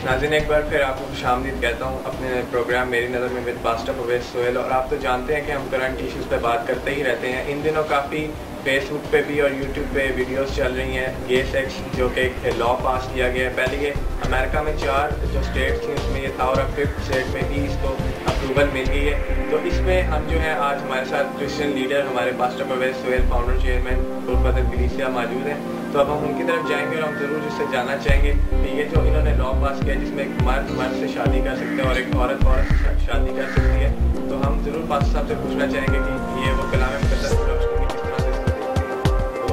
नाज़रीन, एक बार फिर आपको खुशामदीद कहता हूँ अपने प्रोग्राम मेरी नज़र में विद पास्टर परवेज़ सोहेल। और आप तो जानते हैं कि हम करंट इश्यूज़ पे बात करते ही रहते हैं। इन दिनों काफ़ी फेसबुक पे भी और यूट्यूब पे वीडियोस चल रही हैं गे सेक्स, जो कि एक लॉ पास किया गया है। पहले ये अमेरिका में 4 जो स्टेट्स थी उसमें ये था, और अब 5th स्टेट में भी इसको अप्रूवल मिल गई है। तो इसमें हम जो है आज हमारे साथ क्रिश्चियन लीडर हमारे pastor Parvez Sohail, founder chairman Gurfatah Kalisiya मौजूद हैं। तो अब हम उनकी तरफ जाएंगे और हम ज़रूर इससे जानना चाहेंगे कि ये जो इन्होंने लॉ पास किया जिसमें एक मर्द मर्द से शादी कर सकते हैं और एक औरत औरत से शादी कर सकती है, तो हम ज़रूर पास्टर साहब से पूछना चाहेंगे कि ये वो कलाम मुक़द्दस की रोशनी में किस तरह से इसको देखते हैं। तो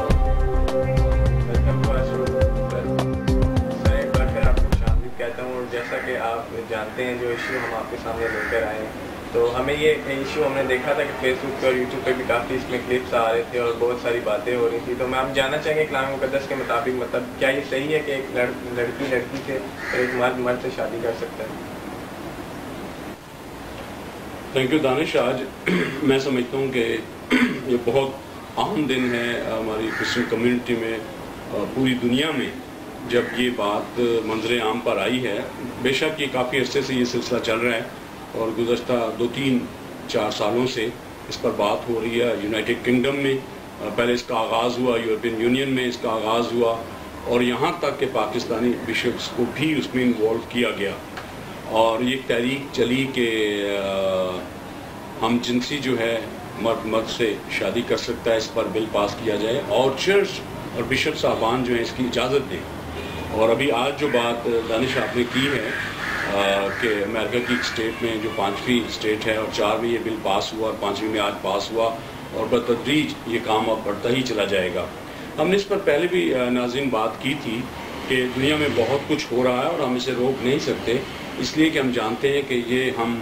welcome to our show sir, एक बार फिर आपको खुशामदीद कहता हूँ। और जैसा कि आप जानते हैं जो इशू हम आपके सामने लेकर आए हैं, तो हमें ये इशू हमने देखा था कि फेसबुक पे और यूट्यूब पे भी काफ़ी इसमें क्लिप्स आ रहे थे और बहुत सारी बातें हो रही थी। तो मैं हम जानना चाहेंगे कलाम मुक़द्दस के मुताबिक मतलब क्या ये सही है कि एक लड़की लड़की से और एक मर्द मर्द से शादी कर सकता है? Thank you Danish. आज मैं समझता हूँ कि ये बहुत अहम दिन है हमारी क्रिश्चियन कम्युनिटी में, पूरी दुनिया में जब ये बात मंजर आम पर आई है। बेशक ये काफ़ी अरसे से ये सिलसिला चल रहा है और गुज़श्ता 2-3-4 सालों से इस पर बात हो रही है। यूनाइटेड किंगडम में पहले इसका आगाज़ हुआ, यूरोपियन यूनियन में इसका आगाज़ हुआ और यहाँ तक कि पाकिस्तानी बिशप्स को भी उसमें इन्वॉल्व किया गया। और ये तहरीक चली कि हम जिनसी जो है मर्द मर्द से शादी कर सकता है, इस पर बिल पास किया जाए और चर्च और बिशप साहबान जो है इसकी इजाज़त दें। और अभी आज जो बात दानिश आपने की है कि अमेरिका की एक स्टेट में जो 5वीं स्टेट है और 4 में ये बिल पास हुआ और 5वीं में आज पास हुआ और बतदरीज ये काम अब बढ़ता ही चला जाएगा। हमने इस पर पहले भी नाज़रीन बात की थी कि दुनिया में बहुत कुछ हो रहा है और हम इसे रोक नहीं सकते, इसलिए कि हम जानते हैं कि ये हम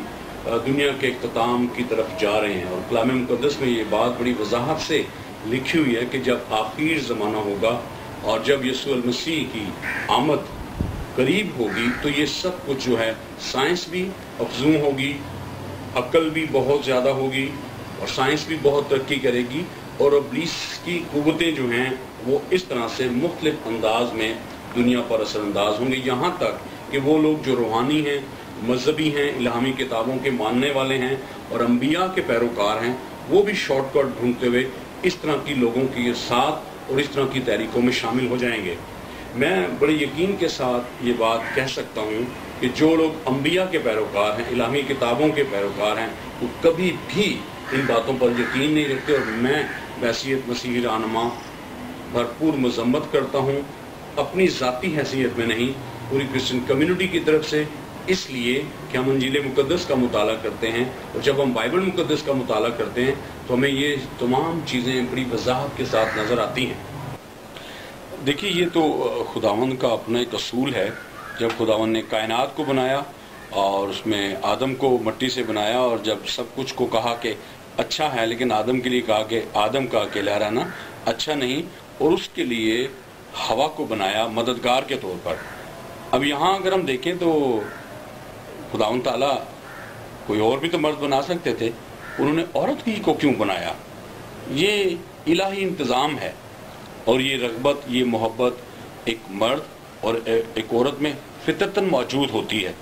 दुनिया के इख्तिताम की तरफ जा रहे हैं। और कलाम मुक़द्दस में ये बात बड़ी वजाहत से लिखी हुई है कि जब आखिर ज़माना होगा और जब यीशु मसीह की आमद करीब होगी तो ये सब कुछ जो है साइंस भी अफजूं होगी, अक्ल भी बहुत ज़्यादा होगी और साइंस भी बहुत तरक्की करेगी और इब्लीस की कुव्वतें जो हैं वो इस तरह से मुख्तलिफ अंदाज में दुनिया पर असरअंदाज होंगे। यहाँ तक कि वो लोग जो रूहानी हैं, मजहबी हैं, इल्हामी किताबों के मानने वाले हैं और अंबिया के पैरोकार हैं, वो भी शॉर्टकट ढूंढते हुए इस तरह की लोगों के साथ और इस तरह की तहरीकों में शामिल हो जाएंगे। मैं बड़े यकीन के साथ ये बात कह सकता हूँ कि जो लोग अंबिया के पैरोकार हैं, इल्हामी किताबों के पैरोकार हैं, वो कभी भी इन बातों पर यकीन नहीं रखते। और मैं बहैसियत मसीही रहनुमा भरपूर मजम्मत करता हूँ, अपनी ज़ाती हैसियत में नहीं, पूरी क्रिश्चियन कम्युनिटी की तरफ से, इसलिए कि हम इंजील मुक़द्दस का मुताला करते हैं और जब हम बाइबल मुक़द्दस का मुताला करते हैं तो हमें ये तमाम चीज़ें बड़ी वजाहत के साथ नज़र आती हैं। देखिए, ये तो खुदावंद का अपना एक असूल है। जब खुदावंद ने कायनात को बनाया और उसमें आदम को मिट्टी से बनाया और जब सब कुछ को कहा कि अच्छा है, लेकिन आदम के लिए कहा कि आदम का अकेला रहना अच्छा नहीं, और उसके लिए हवा को बनाया मददगार के तौर पर। अब यहाँ अगर हम देखें तो खुदावंद ताला कोई और भी तो मर्द बना सकते थे, उन्होंने औरत ही को क्यों बनाया? ये इलाही इंतज़ाम है और ये रग़बत, ये मोहब्बत एक मर्द और एक औरत में फितरतन मौजूद होती है।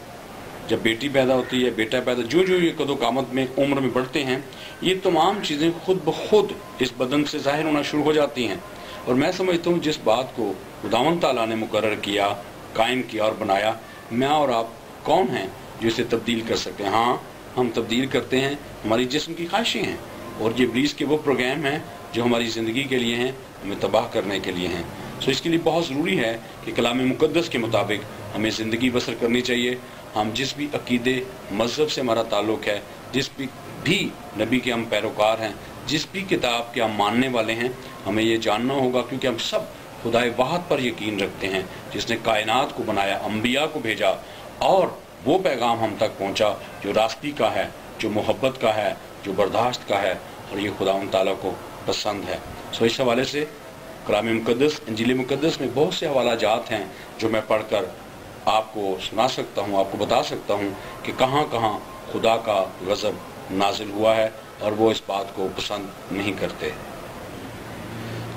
जब बेटी पैदा होती है, बेटा पैदा, जो जो ये कदो-कामत में उम्र में बढ़ते हैं, ये तमाम चीज़ें खुद ब खुद इस बदन से ज़ाहिर होना शुरू हो जाती हैं। और मैं समझता हूँ जिस बात को खुदावंद ताला ने मुकर्रर किया, कायम किया और बनाया, मैं और आप कौन हैं जो इसे तब्दील कर सकते हैं? हाँ, हम तब्दील करते हैं, हमारी जिस्म की ख्वाहिशें हैं और ये इब्लीस के वो प्रोग्राम हैं जो हमारी ज़िंदगी के लिए हैं, हमें तबाह करने के लिए हैं। सो इसके लिए बहुत ज़रूरी है कि कलाम मुक़द्दस के मुताबिक हमें ज़िंदगी बसर करनी चाहिए। हम जिस भी अकीदे मज़हब से हमारा ताल्लुक़ है, जिस भी नबी के हम पैरोकार हैं, जिस भी किताब के हम मानने वाले हैं, हमें ये जानना होगा, क्योंकि हम सब खुदाए वाहद पर यकीन रखते हैं जिसने कायनात को बनाया, अंबिया को भेजा और वो पैगाम हम तक पहुँचा जो रास्ती का है, जो मोहब्बत का है, जो बर्दाश्त का है, और ये खुदावंद ताला को पसंद है। सो इस हवाले से कलाम मुक़द्दस, इंजील मुक़द्दस में बहुत से हवाला जात हैं जो मैं पढ़कर आपको सुना सकता हूँ, आपको बता सकता हूँ कि कहाँ कहाँ खुदा का गज़ब नाजिल हुआ है और वो इस बात को पसंद नहीं करते।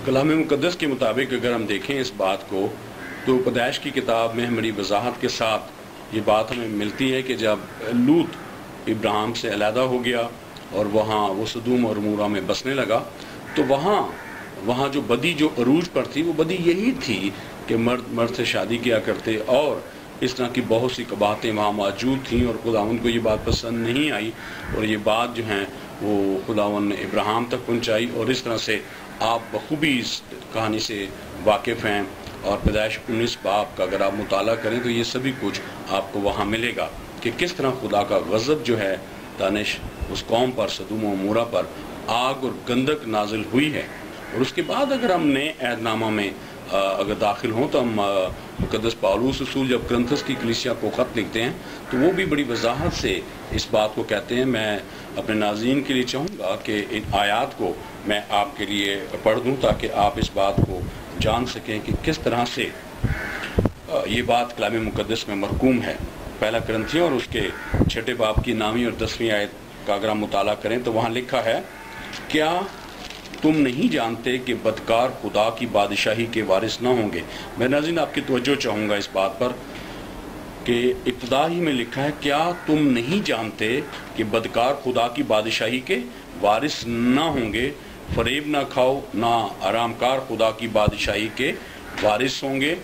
कलाम मुक़द्दस के मुताबिक अगर हम देखें इस बात को तो पैदाइश की किताब में बड़ी वजाहत के साथ یہ بات ہمیں ملتی ہے کہ جب لوط ابراہیم سے علیحدہ ہو گیا اور وہاں وہ سدوم اور عمورہ میں بسنے لگا، تو وہاں جو بدی جو عروج پر تھی، وہ بدی یہی تھی کہ مرد سے شادی کیا کرتے، اور اس طرح کی بہت سی قباحتیں وہاں موجود تھیں، اور خداوند کو یہ بات پسند نہیں آئی، اور یہ بات جو ہیں وہ خداوند نے ابراہیم تک پہنچائی، اور اس طرح سے آپ بخوبی اس کہانی سے واقف ہیں، اور پیدائش 19 باب کا اگر آپ مطالعہ کریں تو یہ سبھی کچھ آپ کو وہاں ملے گا کہ کس طرح خدا کا غضب جو ہے دانش اس قوم پر، سدوم و عمورہ پر آگ اور گندک نازل ہوئی ہے۔ اور اس کے بعد اگر ہم نئے عہد نامہ میں اگر داخل ہوں تو ہم مقدس پالوس رسول جب کرنتھس کی کلیسیا کو خط لکھتے ہیں تو وہ بھی بڑی وضاحت سے اس بات کو کہتے ہیں۔ میں اپنے ناظرین کے لیے چاہوں گا کہ ان آیات کو میں آپ کے لیے پڑھ دوں تاکہ آپ اس بات کو جان سکیں کہ کس طرح سے یہ بات کلام مقدس میں مرقوم ہے۔ پہلا کرنتھیوں اور اس کے 6 باب کی 9ویں اور 10ویں آیت کا اگر ہم مطالعہ کریں تو وہاں لکھا ہے، کیا تم نہیں جانتے کہ بدکار خدا کی بادشاہی کے وارث نہ ہوں گے؟ میں ناظرین آپ کی توجہ چاہوں گا اس بات پر کہ ابتدا ہی میں لکھا ہے، کیا تم نہیں جانتے کہ بدکار خدا کی بادشاہی کے وارث نہ ہوں گے؟ فریب نہ کھاؤ، نہ آرام کار خدا کی بادشاہی کے وارث ہوں گے،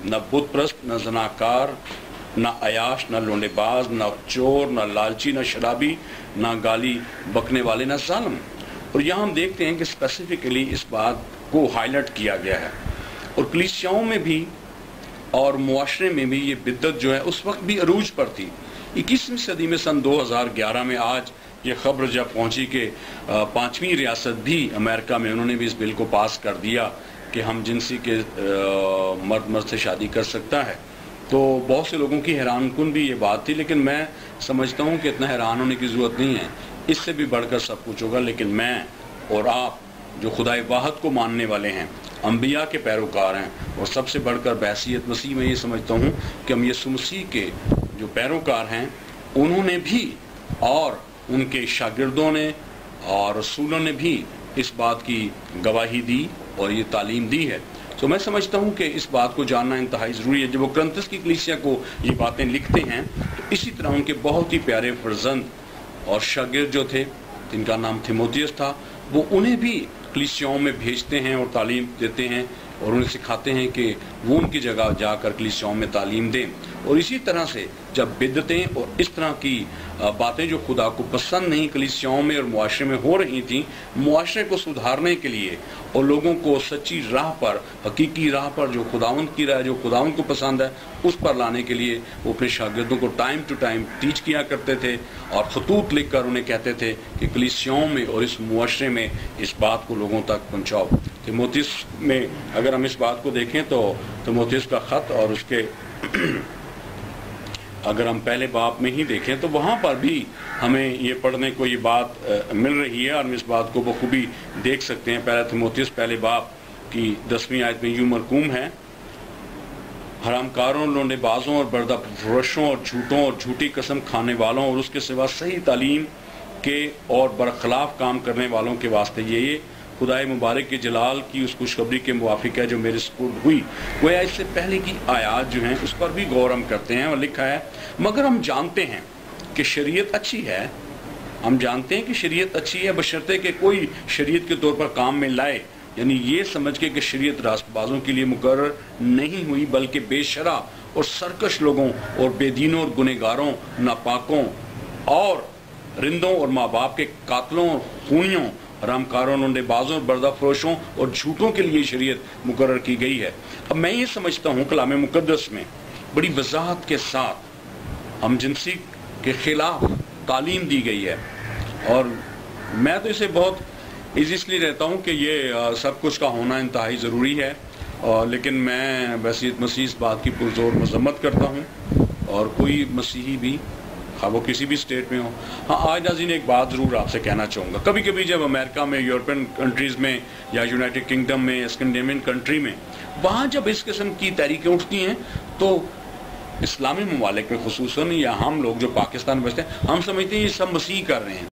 نہ بت پرست، نہ زناکار، نہ عیاش، نہ لونڈے باز، نہ چور، نہ لالچی، نہ شرابی، نہ گالی بکنے والے، نہ ظالم۔ اور یہاں ہم دیکھتے ہیں کہ اسپیسیفکلی اس بات کو ہائی لائٹ کیا گیا ہے، اور کلیسیاؤں میں بھی اور معاشرے میں بھی یہ بدت جو ہے اس وقت بھی عروج پر تھی۔ 21ویں صدی میں سن 2011 میں آج یہ خبر جب پہنچی کہ 5ویں ریاست بھی امریکہ میں انہوں نے بھی اس بل کو پاس کر دیا کہ ہم جنسی کے مرد سے شادی کر سکتا ہے، تو بہت سے لوگوں کی حیران کن بھی یہ بات تھی، لیکن میں سمجھتا ہوں کہ اتنا حیران ہونے کی ضرورت نہیں ہے، اس سے بھی بڑھ کر سب کچھ ہوگا۔ لیکن میں اور آپ جو خدائے واحد کو ماننے والے ہیں، انبیاء کے پیروکار ہیں، اور سب سے بڑھ کر بحیثیت مسیح میں یہ سمجھتا ہوں کہ ہم یسوع مسیح کے جو پیروکار ہیں، انہوں نے بھی اور ان کے شاگردوں نے اور رسولوں نے بھی اس بات کی گواہی دی اور یہ تعلیم دی ہے۔ تو میں سمجھتا ہوں کہ اس بات کو جاننا انتہائی ضروری ہے۔ جب وہ کرنتھس کی کلیسیا کو یہ باتیں لکھتے ہیں تو اسی طرح ان کے بہت ہی پیارے فرزند اور شاگرد جو تھے، جن کا نام تیموتھیوس تھا، وہ انہیں بھی کلیسیاؤں میں بھیجتے ہیں اور تعلیم دیتے ہیں، اور انہیں سکھاتے ہیں کہ وہ ان کی جگہ جا کر کلیسیاؤں میں تعلیم دیں۔ اور اسی طرح سے جب بدعتیں اور اس طرح کی باتیں جو خدا کو پسند نہیں کلیسیاؤں میں اور معاشرے میں ہو رہی تھیں، معاشرے کو سدھارنے کے لیے اور لوگوں کو سچی راہ پر، حقیقی راہ پر، جو خداوند کی راہ، جو خداوند کو پسند ہے، اس پر لانے کے لیے وہ اپنے شاگردوں کو ٹائم ٹو ٹائم ٹیچ کیا کرتے تھے، اور خطوط لکھ کر انہیں کہتے تھے کہ کلیسیاؤں میں اور اس معاشرے میں اس بات کو لوگوں تک پہنچاؤ۔ تیموتھیوس میں اگر ہم اس بات کو دیکھیں تو تیموتھیوس کا خط اور اس کے اگر ہم پہلے باب میں ہی دیکھیں تو وہاں پر بھی ہمیں یہ پڑھنے کو یہ بات مل رہی ہے، اور ہم اس بات کو بخوبی دیکھ سکتے ہیں۔ پہلا تیموتھیوس پہلے باب کی 10ویں آیت میں یوں مرقوم ہے، حرام کاروں، لونڈے بازوں اور بردہ فروشوں اور جھوٹوں اور جھوٹی قسم کھانے والوں اور اس کے سوا صحیح تعلیم کے اور برخلاف کام کرنے والوں کے واسطے یہ خدائے مبارک کے جلال کی اس خوشخبری کے موافق ہے جو میرے سپرد ہوئی۔ گویا اس سے پہلے کی آیات جو ہیں اس پر بھی غور ہم کرتے ہیں، اور لکھا ہے، مگر ہم جانتے ہیں کہ شریعت اچھی ہے، ہم جانتے ہیں کہ شریعت اچھی ہے بشرطے کہ کوئی شریعت کے طور پر کام میں لائے، یعنی یہ سمجھ کے کہ شریعت راست بازوں کے لیے مقرر نہیں ہوئی، بلکہ بے شرع اور سرکش لوگوں اور بے دینوں اور گنہگاروں، ناپاکوں اور رندوں اور ماں باپ کے قاتلوں اور خونیوں، حرام کاروں، لونڈے بازوں اور بردہ فروشوں اور جھوٹوں کے لیے شریعت مقرر کی گئی ہے۔ اب میں یہ سمجھتا ہوں کلام مقدس میں بڑی وضاحت کے ساتھ ہم جنسی کے خلاف تعلیم دی گئی ہے، اور میں تو اسے بہت ایزیسلی رہتا ہوں کہ یہ سب کچھ کا ہونا انتہائی ضروری ہے، لیکن میں بحیثیت مسیح اس بات کی پرزور مذمت کرتا ہوں، اور کوئی مسیحی بھی خواہ وہ کسی بھی اسٹیٹ میں ہو۔ ہاں، آج ناظرین ایک بات ضرور آپ سے کہنا چاہوں گا، کبھی کبھی جب امریکہ میں، یورپین کنٹریز میں یا یونائٹڈ کنگڈم میں، اسکینڈینیوین کنٹری میں، وہاں جب اس قسم کی تحریکیں اٹھتی ہیں تو اسلامی ممالک میں خصوصاً، یا ہم لوگ جو پاکستان میں بستے ہیں، ہم سمجھتے ہیں یہ سب مسیح کر رہے ہیں۔